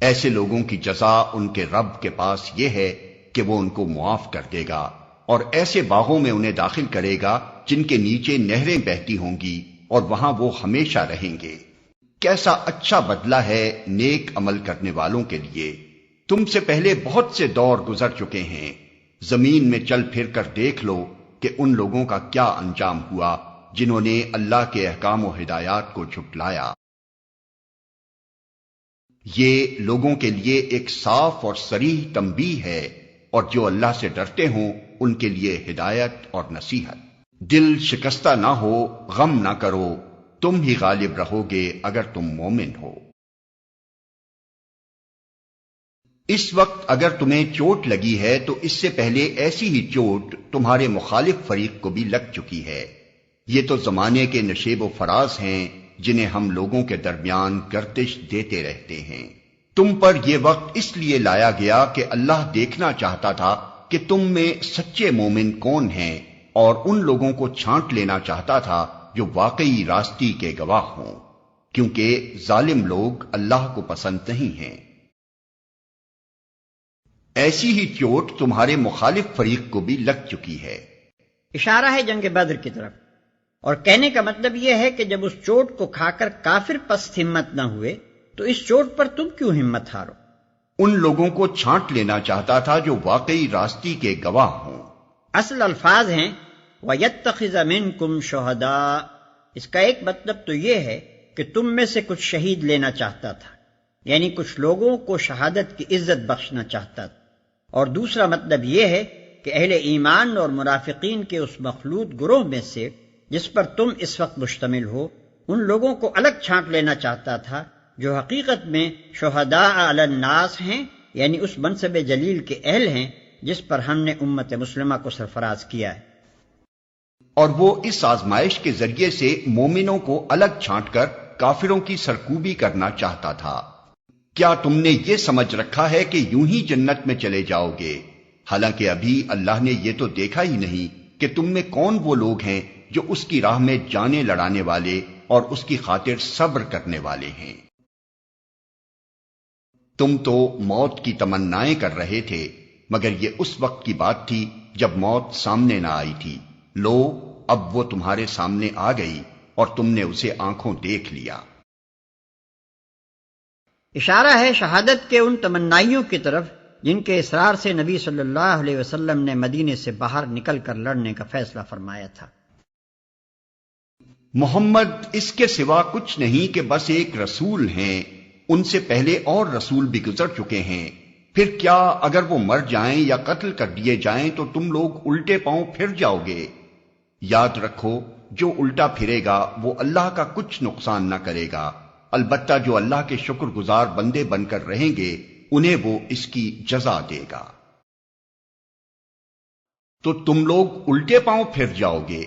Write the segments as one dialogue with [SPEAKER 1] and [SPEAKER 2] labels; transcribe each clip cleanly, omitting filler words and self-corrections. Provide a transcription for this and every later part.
[SPEAKER 1] ایسے لوگوں کی جزا ان کے رب کے پاس یہ ہے کہ وہ ان کو معاف کر دے گا اور ایسے باغوں میں انہیں داخل کرے گا جن کے نیچے نہریں بہتی ہوں گی اور وہاں وہ ہمیشہ رہیں گے۔ کیسا اچھا بدلہ ہے نیک عمل کرنے والوں کے لیے۔ تم سے پہلے بہت سے دور گزر چکے ہیں، زمین میں چل پھر کر دیکھ لو کہ ان لوگوں کا کیا انجام ہوا جنہوں نے اللہ کے احکام و ہدایات کو جھٹلایا۔ یہ لوگوں کے لیے ایک صاف اور صریح تنبیہ ہے، اور جو اللہ سے ڈرتے ہوں ان کے لیے ہدایت اور نصیحت۔ دل شکستہ نہ ہو، غم نہ کرو، تم ہی غالب رہو گے اگر تم مومن ہو۔ اس وقت اگر تمہیں چوٹ لگی ہے تو اس سے پہلے ایسی ہی چوٹ تمہارے مخالف فریق کو بھی لگ چکی ہے۔ یہ تو زمانے کے نشیب و فراز ہیں جنہیں ہم لوگوں کے درمیان گردش دیتے رہتے ہیں۔ تم پر یہ وقت اس لیے لایا گیا کہ اللہ دیکھنا چاہتا تھا کہ تم میں سچے مومن کون ہیں، اور ان لوگوں کو چھانٹ لینا چاہتا تھا جو واقعی راستی کے گواہ ہوں، کیونکہ ظالم لوگ اللہ کو پسند نہیں ہیں۔ ایسی ہی چوٹ تمہارے مخالف فریق کو بھی لگ چکی ہے۔
[SPEAKER 2] اشارہ ہے جنگ بدر کی طرف، اور کہنے کا مطلب یہ ہے کہ جب اس چوٹ کو کھا کر کافر پست ہمت نہ ہوئے تو اس چوٹ پر تم کیوں ہمت ہارو؟
[SPEAKER 1] ان لوگوں کو چھانٹ لینا چاہتا تھا جو واقعی راستی کے گواہ ہوں۔
[SPEAKER 2] اصل الفاظ ہیں وَيَتَّخِذَ مِنْكُمْ شُهَدَاءَ۔ اس کا ایک مطلب تو یہ ہے کہ تم میں سے کچھ شہید لینا چاہتا تھا، یعنی کچھ لوگوں کو شہادت کی عزت بخشنا چاہتا تھا، اور دوسرا مطلب یہ ہے کہ اہل ایمان اور منافقین کے اس مخلوط گروہ میں سے جس پر تم اس وقت مشتمل ہو، ان لوگوں کو الگ چھانٹ لینا چاہتا تھا جو حقیقت میں شہداء علی الناس ہیں، یعنی اس منصب جلیل کے اہل ہیں جس پر ہم نے امت مسلمہ کو سرفراز کیا ہے۔
[SPEAKER 1] اور وہ اس آزمائش کے ذریعے سے مومنوں کو الگ چھانٹ کر کافروں کی سرکوبی کرنا چاہتا تھا۔ کیا تم نے یہ سمجھ رکھا ہے کہ یوں ہی جنت میں چلے جاؤ گے، حالانکہ ابھی اللہ نے یہ تو دیکھا ہی نہیں کہ تم میں کون وہ لوگ ہیں جو اس کی راہ میں جانیں لڑانے والے اور اس کی خاطر صبر کرنے والے ہیں۔ تم تو موت کی تمنائیں کر رہے تھے، مگر یہ اس وقت کی بات تھی جب موت سامنے نہ آئی تھی۔ لو، اب وہ تمہارے سامنے آ گئی اور تم نے اسے آنکھوں دیکھ لیا۔
[SPEAKER 2] اشارہ ہے شہادت کے ان تمنائیوں کی طرف جن کے اصرار سے نبی صلی اللہ علیہ وسلم نے مدینے سے باہر نکل کر لڑنے کا فیصلہ فرمایا تھا۔
[SPEAKER 1] محمد اس کے سوا کچھ نہیں کہ بس ایک رسول ہیں، ان سے پہلے اور رسول بھی گزر چکے ہیں۔ پھر کیا اگر وہ مر جائیں یا قتل کر دیے جائیں تو تم لوگ الٹے پاؤں پھر جاؤ گے؟ یاد رکھو، جو الٹا پھرے گا وہ اللہ کا کچھ نقصان نہ کرے گا، البتہ جو اللہ کے شکر گزار بندے بن کر رہیں گے انہیں وہ اس کی جزا دے گا۔ تو تم لوگ الٹے پاؤں پھر جاؤ گے۔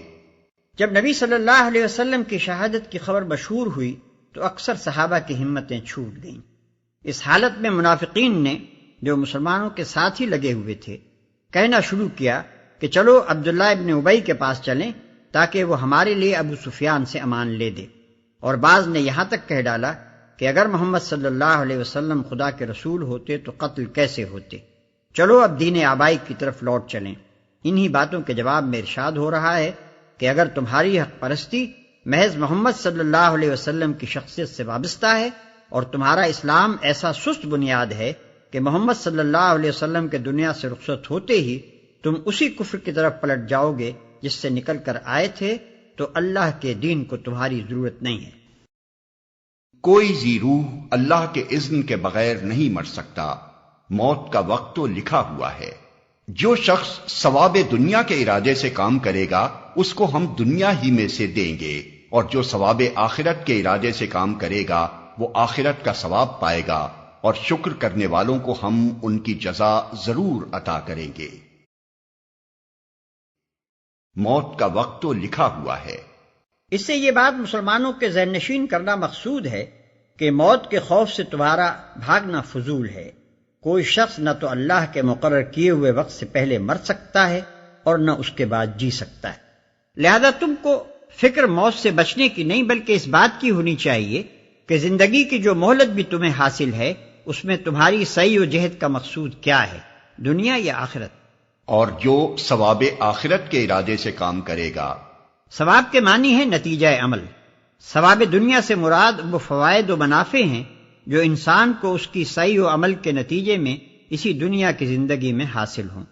[SPEAKER 2] جب نبی صلی اللہ علیہ وسلم کی شہادت کی خبر مشہور ہوئی تو اکثر صحابہ کی ہمتیں چھوٹ گئیں۔ اس حالت میں منافقین نے، جو مسلمانوں کے ساتھ ہی لگے ہوئے تھے، کہنا شروع کیا کہ چلو عبداللہ ابن ابی کے پاس چلیں تاکہ وہ ہمارے لیے ابو سفیان سے امان لے دے، اور بعض نے یہاں تک کہہ ڈالا کہ اگر محمد صلی اللہ علیہ وسلم خدا کے رسول ہوتے تو قتل کیسے ہوتے، چلو اب دین آبائی کی طرف لوٹ چلیں۔ انہی باتوں کے جواب میں ارشاد ہو رہا ہے کہ اگر تمہاری حق پرستی محض محمد صلی اللہ علیہ وسلم کی شخصیت سے وابستہ ہے اور تمہارا اسلام ایسا سست بنیاد ہے کہ محمد صلی اللہ علیہ وسلم کے دنیا سے رخصت ہوتے ہی تم اسی کفر کی طرف پلٹ جاؤ گے جس سے نکل کر آئے تھے، تو اللہ کے دین کو تمہاری ضرورت نہیں ہے۔
[SPEAKER 1] کوئی ذی روح اللہ کے اذن کے بغیر نہیں مر سکتا، موت کا وقت تو لکھا ہوا ہے۔ جو شخص ثواب دنیا کے ارادے سے کام کرے گا اس کو ہم دنیا ہی میں سے دیں گے، اور جو ثواب آخرت کے ارادے سے کام کرے گا وہ آخرت کا ثواب پائے گا، اور شکر کرنے والوں کو ہم ان کی جزا ضرور عطا کریں گے۔ موت کا وقت تو لکھا ہوا ہے۔
[SPEAKER 2] اس سے یہ بات مسلمانوں کے ذہن نشین کرنا مقصود ہے کہ موت کے خوف سے تمہارا بھاگنا فضول ہے۔ کوئی شخص نہ تو اللہ کے مقرر کیے ہوئے وقت سے پہلے مر سکتا ہے اور نہ اس کے بعد جی سکتا ہے، لہذا تم کو فکر موت سے بچنے کی نہیں بلکہ اس بات کی ہونی چاہیے کہ زندگی کی جو مہلت بھی تمہیں حاصل ہے اس میں تمہاری سعی و جہد کا مقصود کیا ہے، دنیا یا آخرت؟
[SPEAKER 1] اور جو ثواب آخرت کے ارادے سے کام کرے گا۔
[SPEAKER 2] ثواب کے معنی ہے نتیجہ عمل۔ ثواب دنیا سے مراد وہ فوائد و منافع ہیں جو انسان کو اس کی سعی و عمل کے نتیجے میں اسی دنیا کی زندگی میں حاصل ہوں،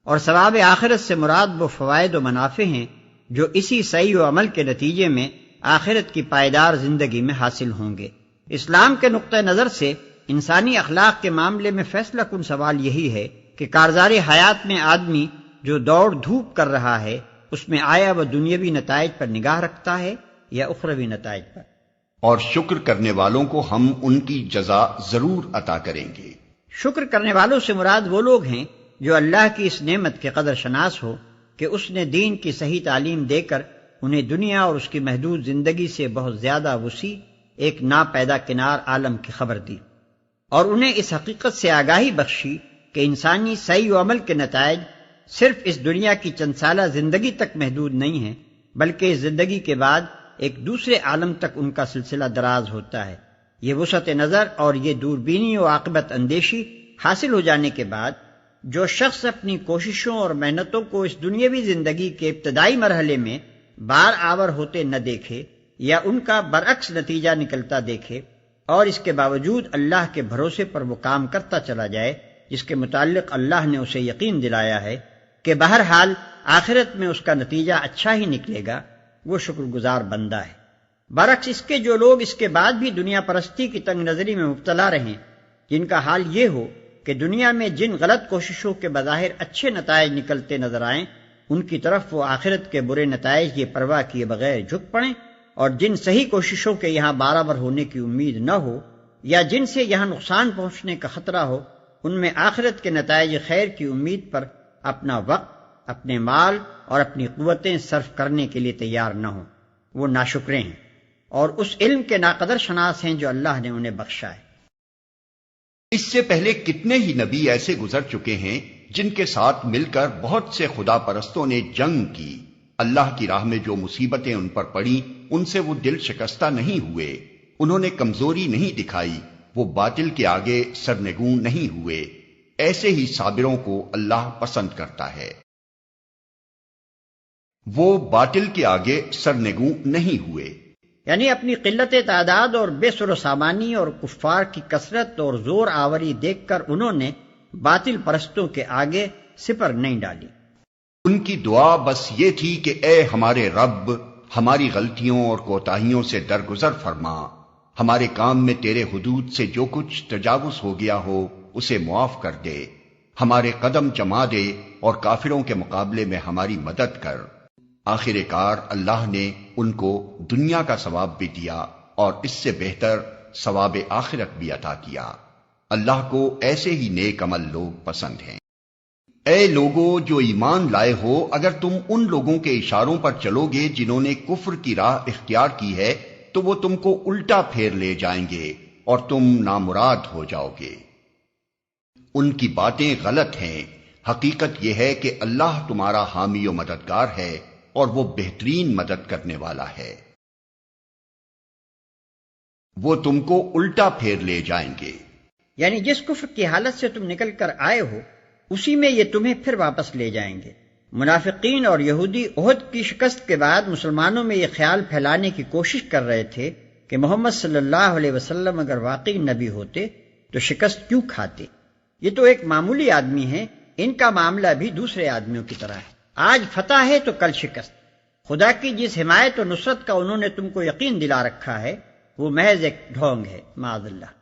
[SPEAKER 2] اور ثواب آخرت سے مراد وہ فوائد و منافع ہیں جو اسی سعی و عمل کے نتیجے میں آخرت کی پائیدار زندگی میں حاصل ہوں گے۔ اسلام کے نقطہ نظر سے انسانی اخلاق کے معاملے میں فیصلہ کن سوال یہی ہے کہ کارزار حیات میں آدمی جو دوڑ دھوپ کر رہا ہے اس میں آیا وہ دنیاوی نتائج پر نگاہ رکھتا ہے یا اخروی نتائج پر؟
[SPEAKER 1] اور شکر کرنے والوں کو ہم ان کی جزا ضرور عطا کریں گے۔
[SPEAKER 2] شکر کرنے والوں سے مراد وہ لوگ ہیں جو اللہ کی اس نعمت کے قدر شناس ہو کہ اس نے دین کی صحیح تعلیم دے کر انہیں دنیا اور اس کی محدود زندگی سے بہت زیادہ وسیع ایک ناپیدا کنار عالم کی خبر دی، اور انہیں اس حقیقت سے آگاہی بخشی کہ انسانی سعی و عمل کے نتائج صرف اس دنیا کی چند سالہ زندگی تک محدود نہیں ہیں، بلکہ اس زندگی کے بعد ایک دوسرے عالم تک ان کا سلسلہ دراز ہوتا ہے۔ یہ وسعت نظر اور یہ دوربینی و عاقبت اندیشی حاصل ہو جانے کے بعد جو شخص اپنی کوششوں اور محنتوں کو اس دنیاوی زندگی کے ابتدائی مرحلے میں بار آور ہوتے نہ دیکھے یا ان کا برعکس نتیجہ نکلتا دیکھے، اور اس کے باوجود اللہ کے بھروسے پر وہ کام کرتا چلا جائے جس کے متعلق اللہ نے اسے یقین دلایا ہے کہ بہرحال آخرت میں اس کا نتیجہ اچھا ہی نکلے گا، وہ شکر گزار بندہ ہے۔ برعکس اس کے جو لوگ اس کے بعد بھی دنیا پرستی کی تنگ نظری میں مبتلا رہیں، جن کا حال یہ ہو کہ دنیا میں جن غلط کوششوں کے بظاہر اچھے نتائج نکلتے نظر آئیں ان کی طرف وہ آخرت کے برے نتائج کی پرواہ کیے بغیر جھک پڑیں، اور جن صحیح کوششوں کے یہاں برابر ہونے کی امید نہ ہو یا جن سے یہاں نقصان پہنچنے کا خطرہ ہو، ان میں آخرت کے نتائج خیر کی امید پر اپنا وقت، اپنے مال اور اپنی قوتیں صرف کرنے کے لیے تیار نہ ہوں، وہ ناشکرے ہیں اور اس علم کے ناقدر شناس ہیں جو اللہ نے انہیں بخشا ہے۔
[SPEAKER 1] اس سے پہلے کتنے ہی نبی ایسے گزر چکے ہیں جن کے ساتھ مل کر بہت سے خدا پرستوں نے جنگ کی، اللہ کی راہ میں جو مصیبتیں ان پر پڑیں ان سے وہ دل شکستہ نہیں ہوئے، انہوں نے کمزوری نہیں دکھائی، وہ باطل کے آگے سرنگوں نہیں ہوئے۔ ایسے ہی صابروں کو اللہ پسند کرتا ہے، وہ باطل کے آگے سرنگوں نہیں ہوئے۔
[SPEAKER 2] یعنی اپنی قلت تعداد اور بے سر و سامانی اور کفار کی کثرت اور زور آوری دیکھ کر انہوں نے باطل پرستوں کے آگے سپر نہیں ڈالی۔
[SPEAKER 1] ان کی دعا بس یہ تھی کہ اے ہمارے رب، ہماری غلطیوں اور کوتاہیوں سے درگزر فرما، ہمارے کام میں تیرے حدود سے جو کچھ تجاوز ہو گیا ہو اسے معاف کر دے، ہمارے قدم جما دے اور کافروں کے مقابلے میں ہماری مدد کر۔ آخر کار اللہ نے ان کو دنیا کا ثواب بھی دیا اور اس سے بہتر ثواب آخرت بھی عطا کیا۔ اللہ کو ایسے ہی نیک عمل لوگ پسند ہیں۔ اے لوگو جو ایمان لائے ہو، اگر تم ان لوگوں کے اشاروں پر چلو گے جنہوں نے کفر کی راہ اختیار کی ہے تو وہ تم کو الٹا پھیر لے جائیں گے اور تم نامراد ہو جاؤ گے۔ ان کی باتیں غلط ہیں، حقیقت یہ ہے کہ اللہ تمہارا حامی و مددگار ہے اور وہ بہترین مدد کرنے والا ہے۔ وہ تم کو الٹا پھیر لے جائیں گے،
[SPEAKER 2] یعنی جس کفر کی حالت سے تم نکل کر آئے ہو اسی میں یہ تمہیں پھر واپس لے جائیں گے۔ منافقین اور یہودی احد کی شکست کے بعد مسلمانوں میں یہ خیال پھیلانے کی کوشش کر رہے تھے کہ محمد صلی اللہ علیہ وسلم اگر واقعی نبی ہوتے تو شکست کیوں کھاتے؟ یہ تو ایک معمولی آدمی ہیں، ان کا معاملہ بھی دوسرے آدمیوں کی طرح ہے، آج فتح ہے تو کل شکست۔ خدا کی جس حمایت و نصرت کا انہوں نے تم کو یقین دلا رکھا ہے وہ محض ایک ڈھونگ ہے، معاذ اللہ۔